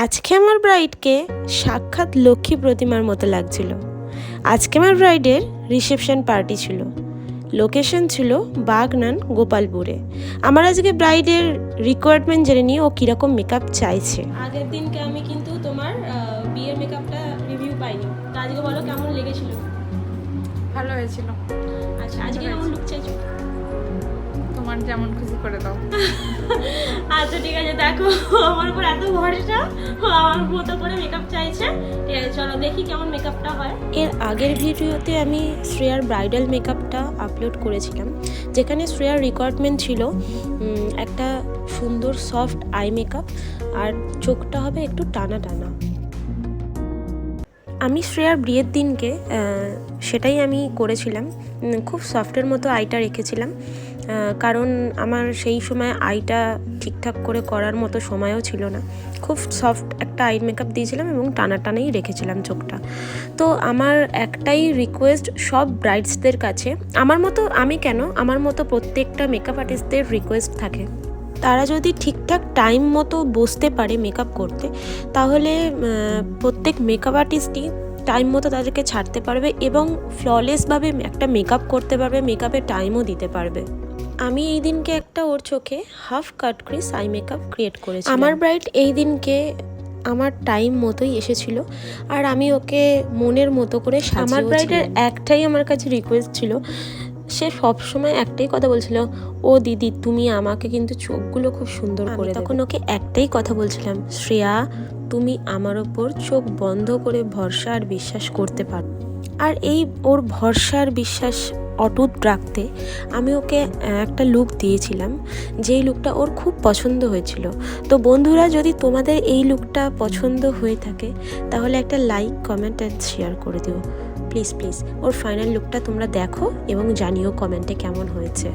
আজকে আমার ব্রাইডকে সাক্ষাৎ লক্ষ্মী প্রতিমার মতো লাগছিল। আজকে আমার ব্রাইডের রিসেপশন পার্টি ছিল। লোকেশন ছিল বাগনান, গোপালপুরে। আমার আজকে ব্রাইডের রিকোয়ারমেন্ট জেনে নিয়ে ও কীরকম মেকআপ চাইছে। আগের দিনকে আমি কিন্তু তোমার বিয়ের মেকআপটা রিভিউ পাইনি, তো আজকে বলো কেমন লেগেছিল? ভালো হয়েছিল। আচ্ছা, আজকে কেমন লুক চাইছো? তোমার যেমন খুশি করে দাও। আচ্ছা ঠিক আছে, দেখো আমার উপর এত ভরসা, আমার মতো করে মেকআপ চাইছে। ঠিক আছে, চলো দেখি কেমন মেকআপটা হয়। এর আগের ভিডিওতে আমি শ্রেয়ার ব্রাইডাল মেকআপটা আপলোড করেছিলাম, যেখানে শ্রেয়ার রিকোয়ারমেন্ট ছিল একটা সুন্দর সফট আই মেকআপ, আর চোখটা হবে একটু টানা টানা। আমি শ্রেয়ার বিয়ের দিনকে সেটাই আমি করেছিলাম। খুব সফটের মতো আইটা রেখেছিলাম, কারণ আমার সেই সময় আইটা ঠিকঠাক করে করার মতো সময়ও ছিল না। খুব সফট একটা আই মেকআপ দিয়েছিলাম এবং টানা টানাই রেখেছিলাম চোখটা। তো আমার একটাই রিকোয়েস্ট সব ব্রাইডসদের কাছে, আমার মতো প্রত্যেকটা মেকআপ আর্টিস্টদের রিকোয়েস্ট থাকে, তারা যদি ঠিকঠাক টাইম মতো বসতে পারে মেকআপ করতে, তাহলে প্রত্যেক মেকআপ আর্টিস্টই টাইম মতো তাদেরকে ছাড়তে পারবে এবং ফ্ললেসভাবে একটা মেকআপ করতে পারবে, মেকআপের টাইমও দিতে পারবে। আমি এই দিনকে একটা ওর চোখে হাফ কাট ক্রিস আই মেকআপ ক্রিয়েট করেছি। আমার ব্রাইড এই দিনকে আমার টাইম মতোই এসেছিল, আর আমি ওকে মনের মতো করে সাজিয়েছি। আমার ব্রাইডের একটাই আমার কাছে রিকোয়েস্ট ছিল, সে সবসময় একটাই কথা বলছিল, ও দিদি তুমি আমাকে কিন্তু চোখগুলো খুব সুন্দর করে দেবে। তখন ওকে একটাই কথা বলছিলাম, শ্রেয়া তুমি আমার ওপর চোখ বন্ধ করে ভরসা আর বিশ্বাস করতে পারো। আর এই ওর ভরসা আর বিশ্বাস অটুট রাখতে আমি ওকে একটা লুক দিয়েছিলাম, যেই লুকটা ওর খুব পছন্দ হয়েছিল। তো বন্ধুরা, যদি তোমাদের এই লুকটা পছন্দ হয়ে থাকে তাহলে একটা লাইক, কমেন্ট অ্যান্ড শেয়ার করে দিও প্লিজ। ওর ফাইনাল লুকটা তোমরা দেখো এবং জানিও কমেন্টে কেমন হয়েছে।